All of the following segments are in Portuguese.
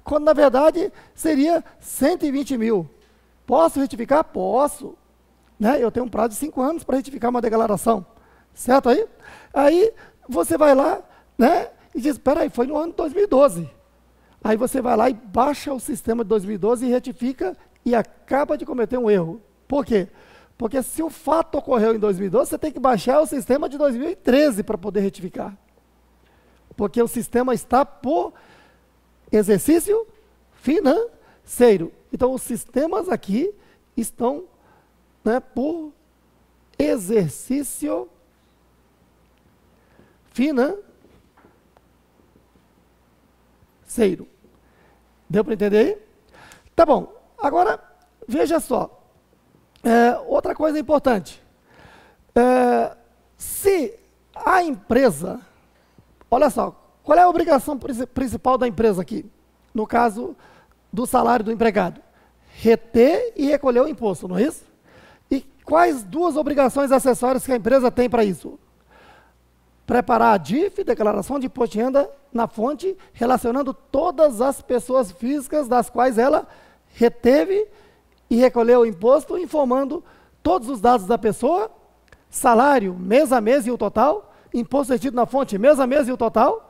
quando na verdade seria 120 mil. Posso retificar? Posso. Né? Eu tenho um prazo de 5 anos para retificar uma declaração. Certo aí? Aí você vai lá, né, e diz, espera aí, foi no ano de 2012. Aí você vai lá e baixa o sistema de 2012 e retifica e acaba de cometer um erro. Por quê? Porque se o fato ocorreu em 2012, você tem que baixar o sistema de 2013 para poder retificar. Porque o sistema está por exercício financeiro. Então, os sistemas aqui estão, né, por exercício financeiro. Deu para entender aí? Tá bom. Agora, veja só. Outra coisa importante. Se a empresa... Olha só, qual é a obrigação principal da empresa aqui? No caso do salário do empregado. Reter e recolher o imposto, não é isso? E quais duas obrigações acessórias que a empresa tem para isso? Preparar a DIF, Declaração de Imposto de Renda, na fonte, relacionando todas as pessoas físicas das quais ela reteve e recolheu o imposto, informando todos os dados da pessoa, salário, mês a mês e o total, imposto retido na fonte, mês a mês e o total,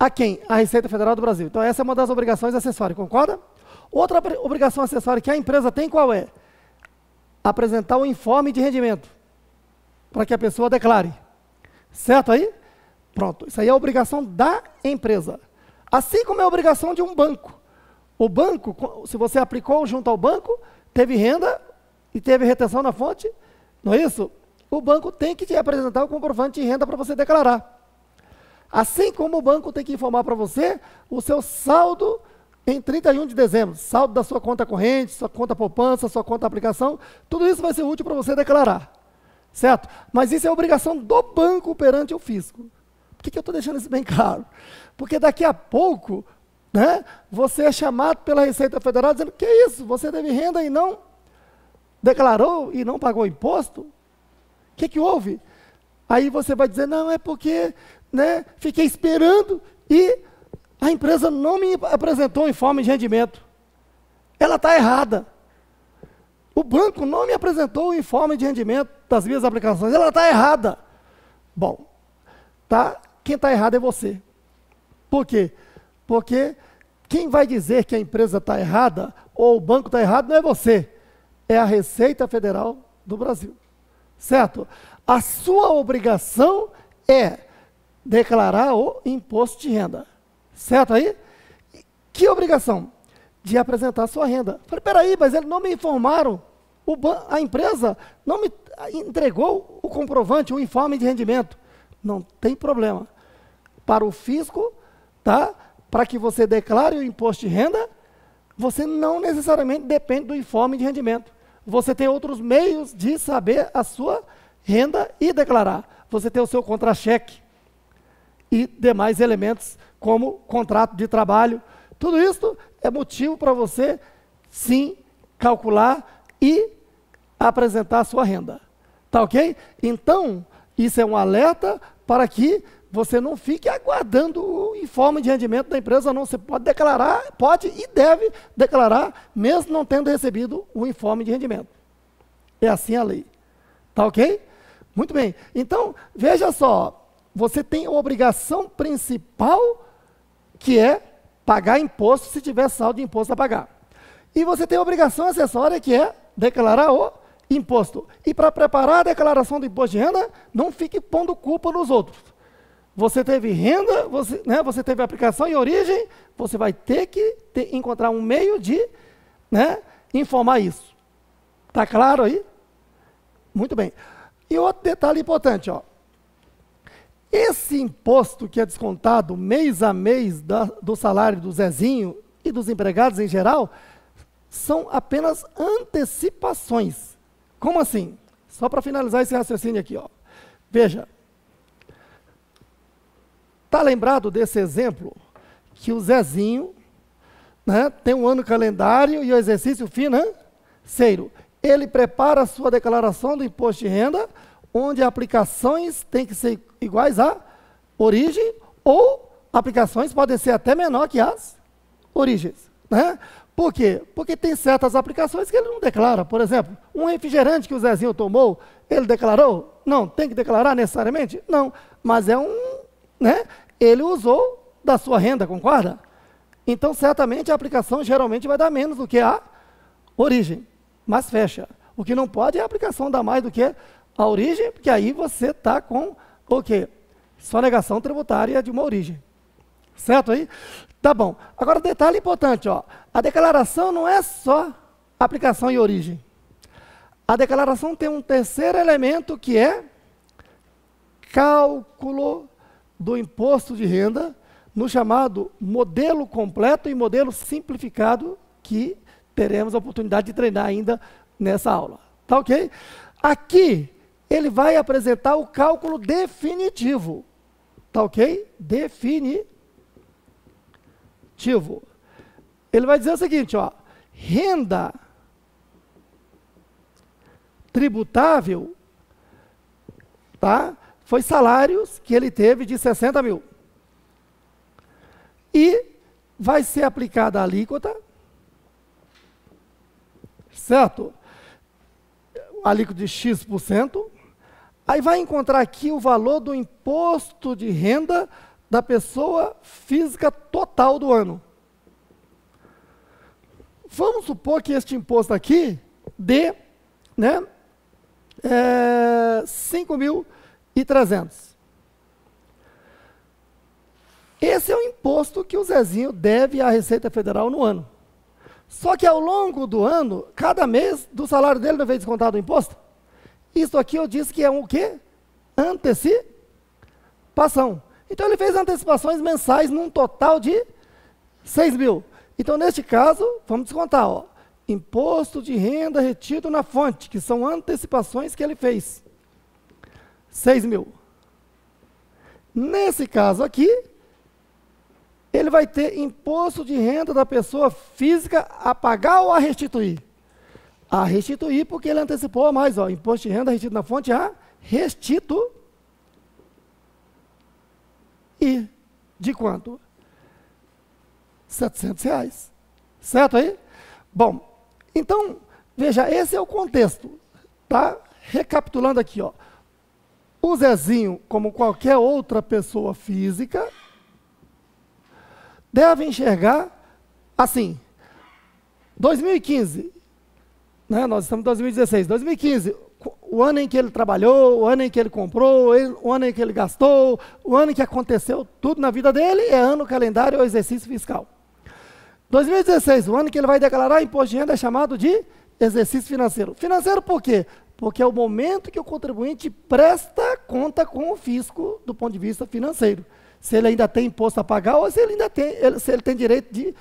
a quem? A Receita Federal do Brasil. Então essa é uma das obrigações acessórias, concorda? Outra obrigação acessória que a empresa tem, qual é? Apresentar o informe de rendimento, para que a pessoa declare. Certo aí? Pronto, isso aí é a obrigação da empresa. Assim como é a obrigação de um banco. O banco, se você aplicou junto ao banco, teve renda e teve retenção na fonte, não é isso? O banco tem que te apresentar o comprovante de renda para você declarar. Assim como o banco tem que informar para você o seu saldo em 31 de dezembro, saldo da sua conta corrente, sua conta poupança, sua conta aplicação, tudo isso vai ser útil para você declarar. Certo? Mas isso é obrigação do banco perante o fisco. Por que eu estou deixando isso bem claro? Porque daqui a pouco, né, você é chamado pela Receita Federal dizendo, que isso, você teve renda e não declarou e não pagou imposto? O que houve? Aí você vai dizer, não, é porque, né, fiquei esperando e a empresa não me apresentou o informe de rendimento. Ela está errada. O banco não me apresentou o informe de rendimento das minhas aplicações. Ela está errada. Bom, tá? Quem está errado é você. Por quê? Porque quem vai dizer que a empresa está errada ou o banco está errado não é você. É a Receita Federal do Brasil. Certo? A sua obrigação é declarar o imposto de renda. Certo aí? Que obrigação? De apresentar a sua renda. Falei, peraí, mas eles não me informaram. A empresa não me entregou o comprovante, o informe de rendimento. Não tem problema. Para o fisco, tá? Para que você declare o imposto de renda, você não necessariamente depende do informe de rendimento. Você tem outros meios de saber a sua renda e declarar. Você tem o seu contra-cheque e demais elementos, como contrato de trabalho. Tudo isso é motivo para você, sim, calcular e apresentar a sua renda. Tá ok? Então, isso é um alerta para que você não fique aguardando o informe de rendimento da empresa, não. Você pode declarar, pode e deve declarar, mesmo não tendo recebido o informe de rendimento. É assim a lei. Tá ok? Muito bem. Então, veja só, você tem a obrigação principal, que é pagar imposto se tiver saldo de imposto a pagar. E você tem a obrigação acessória, que é declarar o imposto. E para preparar a declaração do imposto de renda, não fique pondo culpa nos outros. Você teve renda, você teve aplicação em origem, você vai ter que encontrar um meio de, né, informar isso. Está claro aí? Muito bem. E outro detalhe importante, ó. Esse imposto que é descontado mês a mês do salário do Zezinho e dos empregados em geral, são apenas antecipações. Como assim? Só para finalizar esse raciocínio aqui, ó. Veja. Está lembrado desse exemplo? Que o Zezinho, né, tem um ano calendário e o exercício financeiro. Ele prepara a sua declaração do imposto de renda, onde aplicações têm que ser iguais à origem, ou aplicações podem ser até menor que as origens, né? Por quê? Porque tem certas aplicações que ele não declara. Por exemplo, um refrigerante que o Zezinho tomou, ele declarou? Não. Tem que declarar necessariamente? Não. Mas é né? Ele usou da sua renda, concorda? Então, certamente, a aplicação geralmente vai dar menos do que a origem. Mas fecha. O que não pode é a aplicação dar mais do que a origem, porque aí você está com o quê? Sonegação tributária de uma origem. Certo aí? Tá bom. Agora, detalhe importante, ó. A declaração não é só aplicação e origem. A declaração tem um terceiro elemento que é cálculo do imposto de renda no chamado modelo completo e modelo simplificado, que teremos a oportunidade de treinar ainda nessa aula. Tá ok? Aqui, ele vai apresentar o cálculo definitivo. Tá ok? Definitivo. Ele vai dizer o seguinte, ó, renda tributável, tá? Foi salários que ele teve de 60 mil. E vai ser aplicada a alíquota, certo? Alíquota de X%. Aí vai encontrar aqui o valor do imposto de renda da pessoa física total do ano. Vamos supor que este imposto aqui dê, né, 5.300. Esse é o imposto que o Zezinho deve à Receita Federal no ano. Só que ao longo do ano, cada mês, do salário dele vai ver descontado o imposto. Isso aqui eu disse que é um o quê? Antecipação. Então ele fez antecipações mensais num total de 6 mil. Então, neste caso, vamos descontar, ó, imposto de renda retido na fonte, que são antecipações que ele fez. 6 mil. Nesse caso aqui, ele vai ter imposto de renda da pessoa física a pagar ou a restituir? A restituir, porque ele antecipou a mais, ó, imposto de renda retido na fonte a restituir. De quanto? R$700. Certo aí? Bom, então, veja, esse é o contexto, tá? Recapitulando aqui, ó. O Zezinho, como qualquer outra pessoa física, deve enxergar assim, 2015, né, nós estamos em 2016, 2015, o ano em que ele trabalhou, o ano em que ele comprou, o ano em que ele gastou, o ano em que aconteceu tudo na vida dele, é ano calendário ou exercício fiscal. 2016, o ano que ele vai declarar imposto de renda é chamado de exercício financeiro. Financeiro por quê? Porque é o momento que o contribuinte presta conta com o fisco do ponto de vista financeiro. Se ele ainda tem imposto a pagar ou se ele ainda tem, se ele tem direito de,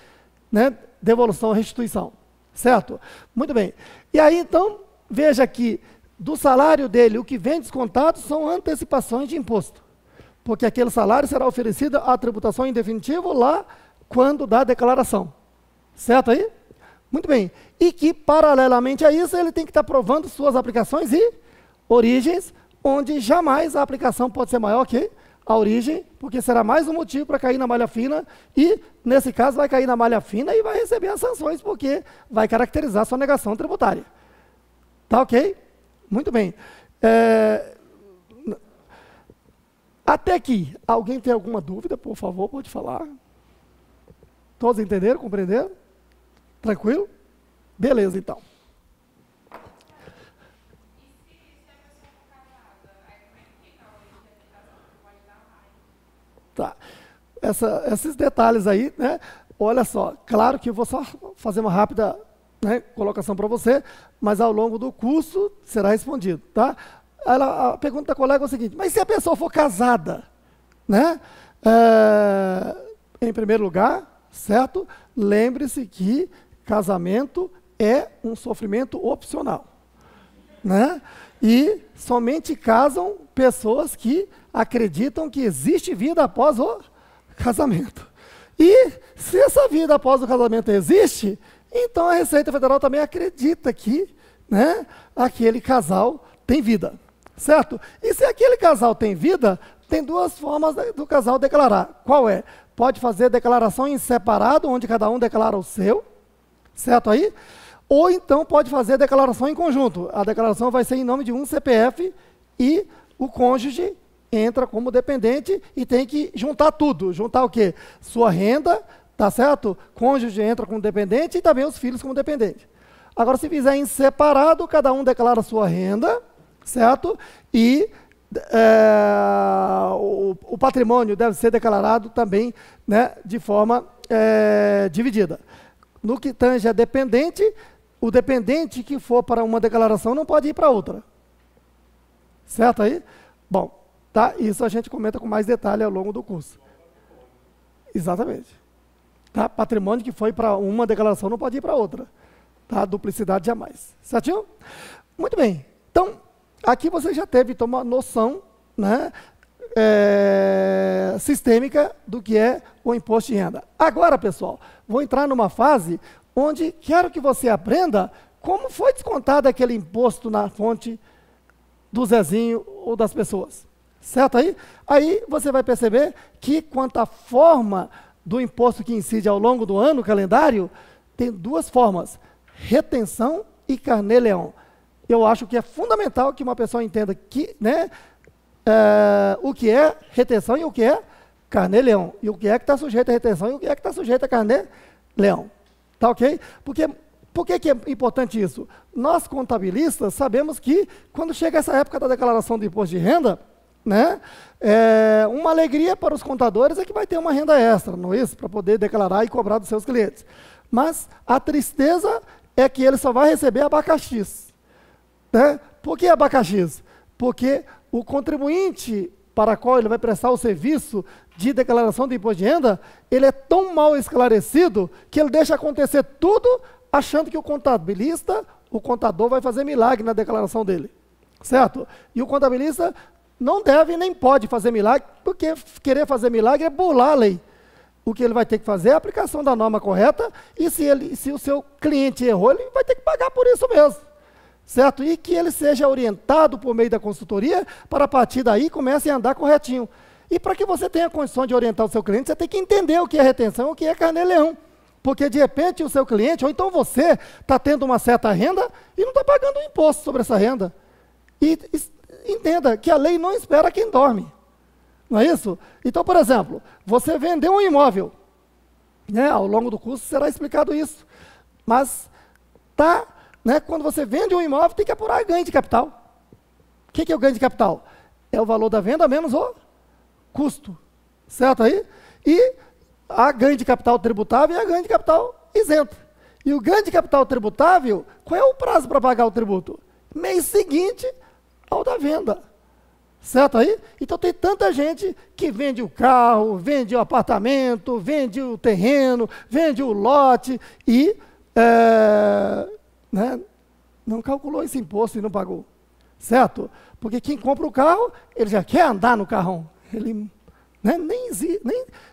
né, devolução ou restituição. Certo? Muito bem. E aí, então, veja que do salário dele, o que vem descontado são antecipações de imposto. Porque aquele salário será oferecido à tributação em definitivo lá quando da declaração. Certo aí? Muito bem. E que, paralelamente a isso, ele tem que estar provando suas aplicações e origens, onde jamais a aplicação pode ser maior que a origem, porque será mais um motivo para cair na malha fina, e, nesse caso, vai cair na malha fina e vai receber as sanções, porque vai caracterizar sua negação tributária. Tá ok? Muito bem. Até aqui, alguém tem alguma dúvida, por favor, pode falar. Todos entenderam, compreenderam? Tranquilo? Beleza, então. Tá. Esses detalhes aí, né? Olha só, claro que eu vou só fazer uma rápida, né, colocação para você, mas ao longo do curso será respondido, tá? A pergunta da colega é o seguinte, mas se a pessoa for casada, né? Em primeiro lugar, certo? Lembre-se que casamento é um sofrimento opcional, né? E somente casam pessoas que acreditam que existe vida após o casamento. E se essa vida após o casamento existe, então a Receita Federal também acredita que, né, aquele casal tem vida, certo? E se aquele casal tem vida, tem duas formas do casal declarar. Qual é? pode fazer declaração em separado, onde cada um declara o seu, certo aí? Ou então pode fazer declaração em conjunto. A declaração vai ser em nome de um CPF e o cônjuge entra como dependente e tem que juntar tudo. Juntar o quê? Sua renda, tá certo? Cônjuge entra como dependente e também os filhos como dependente. Agora, se fizer em separado, cada um declara sua renda, certo? E o patrimônio deve ser declarado também, né, de forma dividida. No que tange a dependente, o dependente que for para uma declaração não pode ir para outra. Certo aí? Bom, tá? Isso a gente comenta com mais detalhe ao longo do curso. Exatamente. Tá? Patrimônio que foi para uma declaração não pode ir para outra. Tá? Duplicidade jamais. Certinho? Muito bem. Então, aqui você já teve uma noção, né, sistêmica do que é o imposto de renda. Agora, pessoal, vou entrar numa fase onde quero que você aprenda como foi descontado aquele imposto na fonte do Zezinho ou das pessoas. Certo aí? Aí você vai perceber que quanto à forma do imposto que incide ao longo do ano, calendário, tem duas formas, retenção e carnê-leão. Eu acho que é fundamental que uma pessoa entenda que, né, o que é retenção e o que é carnê-leão. E o que é que está sujeito a retenção e o que é que está sujeito a carnê-leão. Tá ok? Por que é importante isso? Nós, contabilistas, sabemos que quando chega essa época da declaração do imposto de renda, né, uma alegria para os contadores é que vai ter uma renda extra, não é isso? Para poder declarar e cobrar dos seus clientes. Mas a tristeza é que ele só vai receber abacaxis. Né? Por que abacaxis? Porque o contribuinte para qual ele vai prestar o serviço de declaração de imposto de renda, ele é tão mal esclarecido que ele deixa acontecer tudo achando que o contabilista, o contador vai fazer milagre na declaração dele. Certo? E o contabilista não deve nem pode fazer milagre, porque querer fazer milagre é burlar a lei. O que ele vai ter que fazer é a aplicação da norma correta, e se o seu cliente errou, ele vai ter que pagar por isso mesmo. Certo? E que ele seja orientado por meio da consultoria, para a partir daí comece a andar corretinho. E para que você tenha condição de orientar o seu cliente, você tem que entender o que é retenção e o que é carnê-leão. Porque de repente o seu cliente, ou então você, está tendo uma certa renda e não está pagando um imposto sobre essa renda. E entenda que a lei não espera quem dorme. Não é isso? Então, por exemplo, você vendeu um imóvel. Né? Ao longo do curso será explicado isso. Mas né, quando você vende um imóvel, tem que apurar ganho de capital. O que é o ganho de capital? É o valor da venda menos o custo. Certo aí? E há ganho de capital tributável e há ganho de capital isento. E o ganho de capital tributável, qual é o prazo para pagar o tributo? Mês seguinte ao da venda. Certo aí? Então tem tanta gente que vende o carro, vende o apartamento, vende o terreno, vende o lote e né, não calculou esse imposto e não pagou. Certo? Porque quem compra o carro, ele já quer andar no carrão. Ele, né,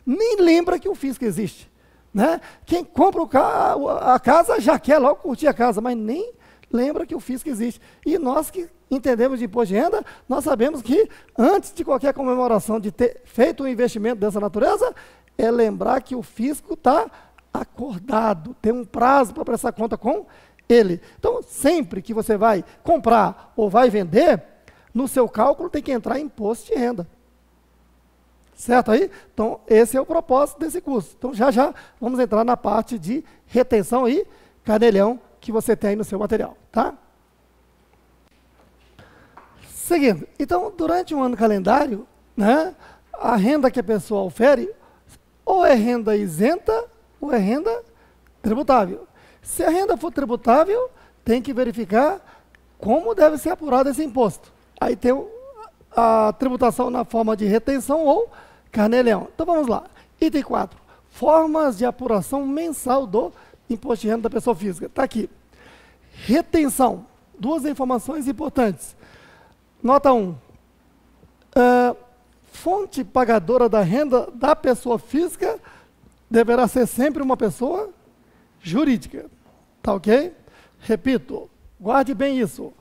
nem lembra que o fisco existe. Né? Quem compra o carro, a casa já quer logo curtir a casa, mas nem lembra que o fisco existe. E nós que entendemos de imposto de renda, nós sabemos que antes de qualquer comemoração de ter feito um investimento dessa natureza, é lembrar que o fisco está acordado, tem um prazo para prestar conta com ele. Então, sempre que você vai comprar ou vai vender, no seu cálculo tem que entrar imposto de renda. Certo aí? Então, esse é o propósito desse curso. Então, já vamos entrar na parte de retenção e carnê-leão que você tem aí no seu material, tá? Seguindo, então, durante um ano calendário, né, a renda que a pessoa ofere ou é renda isenta ou é renda tributável. Se a renda for tributável, tem que verificar como deve ser apurado esse imposto. Aí tem a tributação na forma de retenção ou carnê-leão. Então vamos lá. Item 4. Formas de apuração mensal do imposto de renda da pessoa física. Está aqui. Retenção. Duas informações importantes. Nota 1. Fonte pagadora da renda da pessoa física deverá ser sempre uma pessoa jurídica. Tá ok? Repito, guarde bem isso.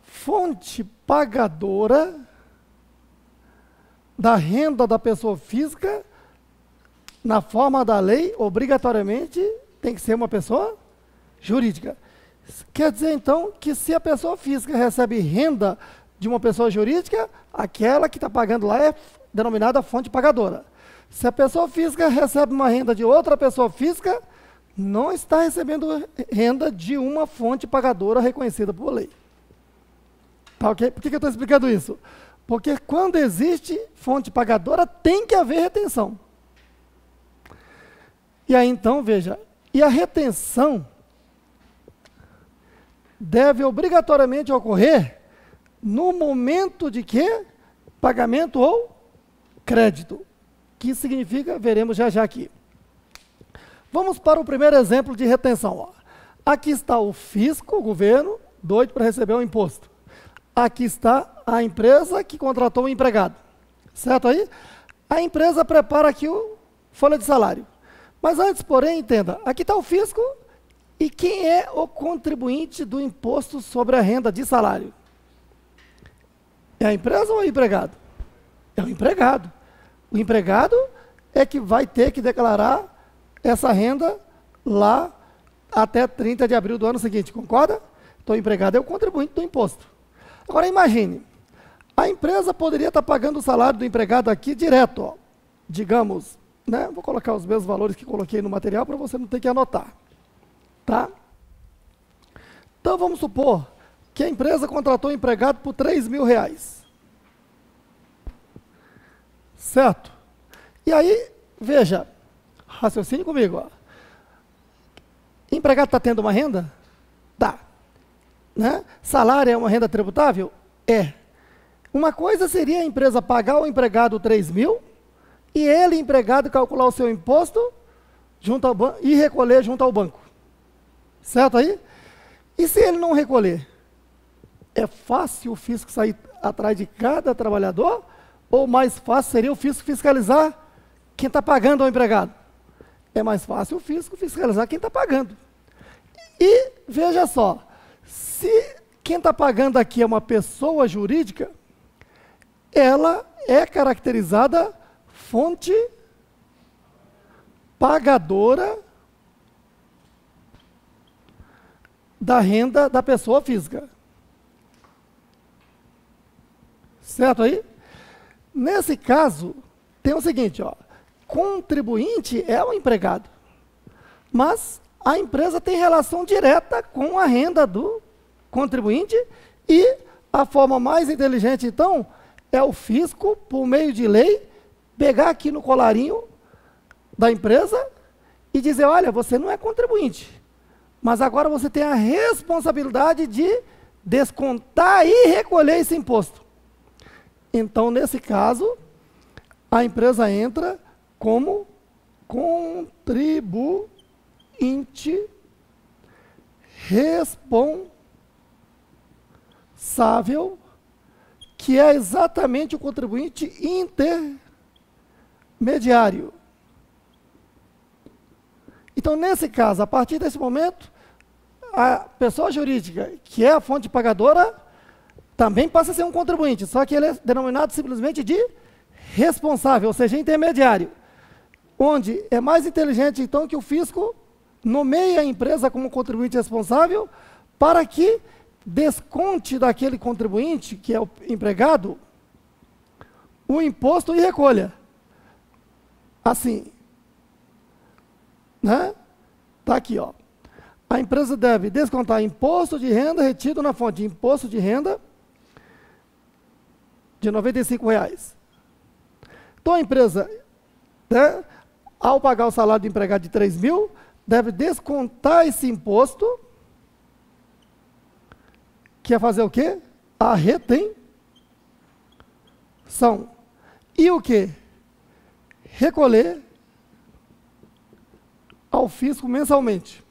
Fonte pagadora da renda da pessoa física na forma da lei, obrigatoriamente tem que ser uma pessoa jurídica. Quer dizer, então, que se a pessoa física recebe renda de uma pessoa jurídica, aquela que está pagando lá é denominada fonte pagadora. Se a pessoa física recebe uma renda de outra pessoa física, não está recebendo renda de uma fonte pagadora reconhecida por lei. Tá, ok? Por que eu estou explicando isso? Porque quando existe fonte pagadora, tem que haver retenção. E aí, então, veja, e a retenção deve obrigatoriamente ocorrer no momento de quê? Pagamento ou crédito. Que significa, veremos já já aqui. Vamos para o primeiro exemplo de retenção. Ó. Aqui está o fisco, o governo, doido para receber o imposto. Aqui está a empresa que contratou o empregado. Certo aí? A empresa prepara aqui o folha de salário. Mas antes, porém, entenda, aqui está o fisco e quem é o contribuinte do imposto sobre a renda de salário? É a empresa ou é o empregado? É o empregado. O empregado é que vai ter que declarar essa renda lá até 30 de abril do ano seguinte, concorda? Então o empregado é o contribuinte do imposto. Agora imagine, a empresa poderia estar pagando o salário do empregado aqui direto, ó, digamos, né? Vou colocar os mesmos valores que coloquei no material para você não ter que anotar. Tá? Então vamos supor que a empresa contratou o empregado por R$3.000. Certo? E aí, veja, raciocine comigo. Ó. O empregado está tendo uma renda? Tá. Né? Salário é uma renda tributável? É. Uma coisa seria a empresa pagar ao empregado 3.000 e ele, empregado, calcular o seu imposto junto ao banco e recolher junto ao banco. Certo aí? E se ele não recolher? É fácil o fisco sair atrás de cada trabalhador? Ou mais fácil seria o fisco fiscalizar quem está pagando ao empregado? É mais fácil o fisco fiscalizar quem está pagando. E veja só, se quem está pagando aqui é uma pessoa jurídica, ela é caracterizada fonte pagadora da renda da pessoa física. Certo aí? Nesse caso, tem o seguinte, ó, contribuinte é o empregado, mas a empresa tem relação direta com a renda do contribuinte e a forma mais inteligente, então, é o fisco, por meio de lei, pegar aqui no colarinho da empresa e dizer, olha, você não é contribuinte, mas agora você tem a responsabilidade de descontar e recolher esse imposto. Então, nesse caso, a empresa entra como contribuinte responsável, que é exatamente o contribuinte intermediário. Então, nesse caso, a partir desse momento, a pessoa jurídica, que é a fonte pagadora, também passa a ser um contribuinte, só que ele é denominado simplesmente de responsável, ou seja, intermediário. Onde é mais inteligente, então, que o fisco nomeie a empresa como contribuinte responsável para que desconte daquele contribuinte, que é o empregado, o imposto e recolha. Assim, né? Está aqui, ó. A empresa deve descontar imposto de renda retido na fonte, imposto de renda de R$95. Então a empresa, né, ao pagar o salário do empregado de 3.000, deve descontar esse imposto, que é fazer o quê? A retenção. E o quê? Recolher ao fisco mensalmente.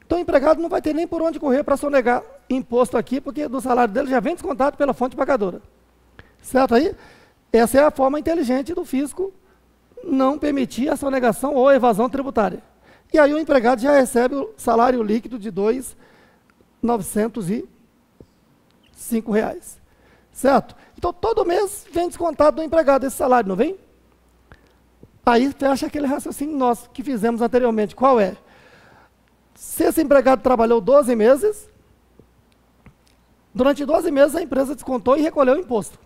Então o empregado não vai ter nem por onde correr para sonegar imposto aqui, porque do salário dele já vem descontado pela fonte pagadora. Certo aí? Essa é a forma inteligente do fisco não permitir a sonegação ou evasão tributária. E aí o empregado já recebe o salário líquido de R$2.905. Certo? Então todo mês vem descontado do empregado esse salário, não vem? Aí fecha aquele raciocínio nosso que fizemos anteriormente. Qual é? Se esse empregado trabalhou 12 meses, durante 12 meses a empresa descontou e recolheu o imposto.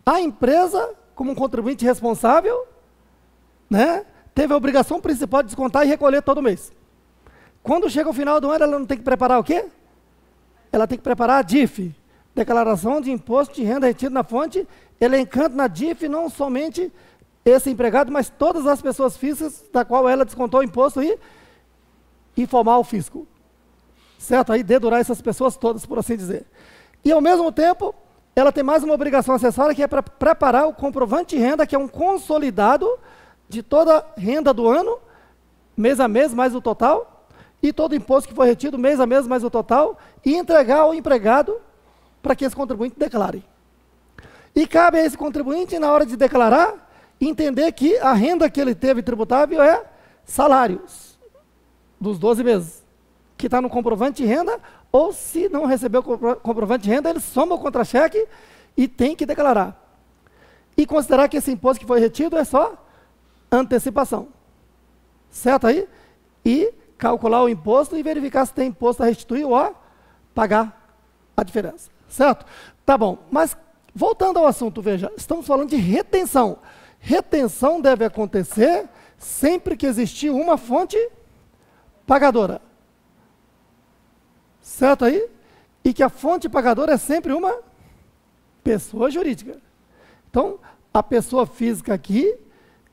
A empresa, como um contribuinte responsável, né, teve a obrigação principal de descontar e recolher todo mês. Quando chega o final do ano, ela não tem que preparar o quê? Ela tem que preparar a DIF, Declaração de Imposto de Renda Retido na Fonte, elencando na DIF não somente esse empregado, mas todas as pessoas físicas da qual ela descontou o imposto e informar o fisco. Certo? Aí dedurar essas pessoas todas, por assim dizer. E ao mesmo tempo, ela tem mais uma obrigação acessória, que é para preparar o comprovante de renda, que é um consolidado de toda a renda do ano, mês a mês, mais o total, e todo o imposto que foi retido, mês a mês, mais o total, e entregar ao empregado para que esse contribuinte declare. E cabe a esse contribuinte, na hora de declarar, entender que a renda que ele teve tributável é salários dos 12 meses, que está no comprovante de renda, ou se não recebeu o comprovante de renda, ele soma o contra-cheque e tem que declarar. E considerar que esse imposto que foi retido é só antecipação. Certo aí? E calcular o imposto e verificar se tem imposto a restituir ou a pagar a diferença. Certo? Tá bom. Mas, voltando ao assunto, veja, estamos falando de retenção. Retenção deve acontecer sempre que existir uma fonte pagadora. Certo aí? E que a fonte pagadora é sempre uma pessoa jurídica. Então, a pessoa física aqui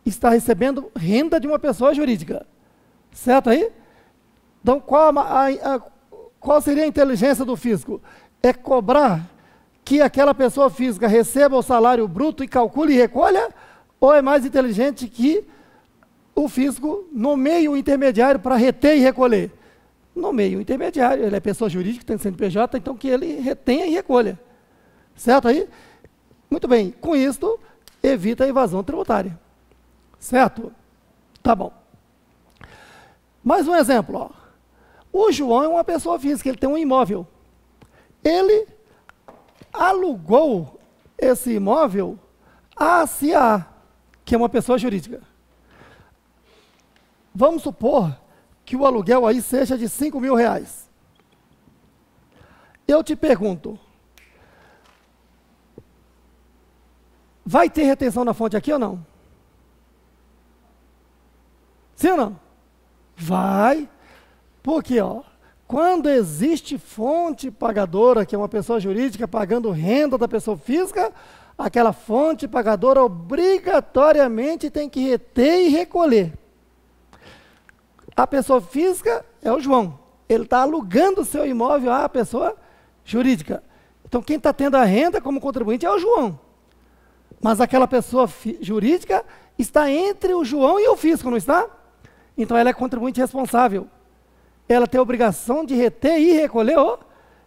está recebendo renda de uma pessoa jurídica. Certo aí? Então, qual seria a inteligência do fisco? É cobrar que aquela pessoa física receba o salário bruto e calcule e recolha? Ou é mais inteligente que o fisco nomeie o intermediário para reter e recolher? Nomeie o intermediário, ele é pessoa jurídica, tem CNPJ, então que ele retenha e recolha. Certo aí? Muito bem, com isto, evita a evasão tributária. Certo? Tá bom. Mais um exemplo, ó. O João é uma pessoa física, ele tem um imóvel. Ele alugou esse imóvel à CA, que é uma pessoa jurídica. Vamos supor que o aluguel aí seja de R$5.000. Eu te pergunto, vai ter retenção na fonte aqui ou não? Sim ou não? Vai. Porque, ó, quando existe fonte pagadora, que é uma pessoa jurídica pagando renda da pessoa física, aquela fonte pagadora obrigatoriamente tem que reter e recolher. A pessoa física é o João. Ele está alugando o seu imóvel à pessoa jurídica. Então, quem está tendo a renda como contribuinte é o João. Mas aquela pessoa jurídica está entre o João e o fisco, não está? Então, ela é contribuinte responsável. Ela tem a obrigação de reter e recolher o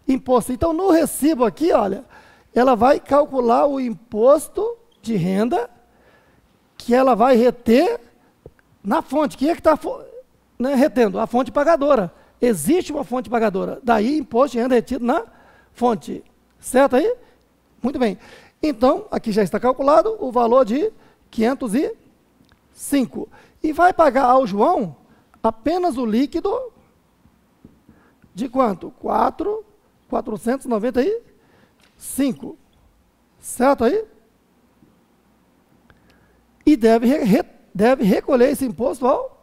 imposto. Então, no recibo aqui, olha, ela vai calcular o imposto de renda que ela vai reter na fonte. Quem é que está retendo? A fonte pagadora. Existe uma fonte pagadora. Daí, imposto de renda retido na fonte. Certo aí? Muito bem. Então, aqui já está calculado o valor de 505. E vai pagar ao João apenas o líquido de quanto? 495. Certo aí? E deve recolher esse imposto ao